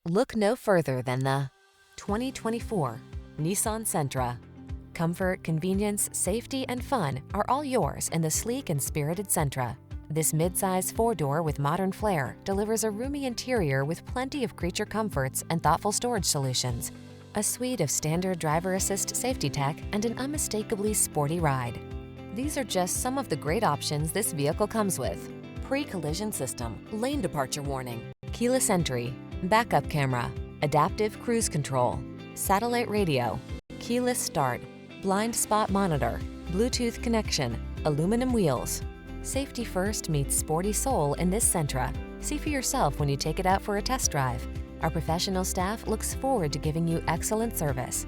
Look no further than the 2024 Nissan Sentra. Comfort, convenience, safety, and fun are all yours in the sleek and spirited Sentra. This midsize four-door with modern flair delivers a roomy interior with plenty of creature comforts and thoughtful storage solutions, a suite of standard driver assist safety tech, and an unmistakably sporty ride. These are just some of the great options this vehicle comes with: pre-collision system, lane departure warning, keyless entry, backup camera, adaptive cruise control, satellite radio, keyless start, blind spot monitor, Bluetooth connection, aluminum wheels. Safety first meets sporty soul in this Sentra. See for yourself when you take it out for a test drive. Our professional staff looks forward to giving you excellent service.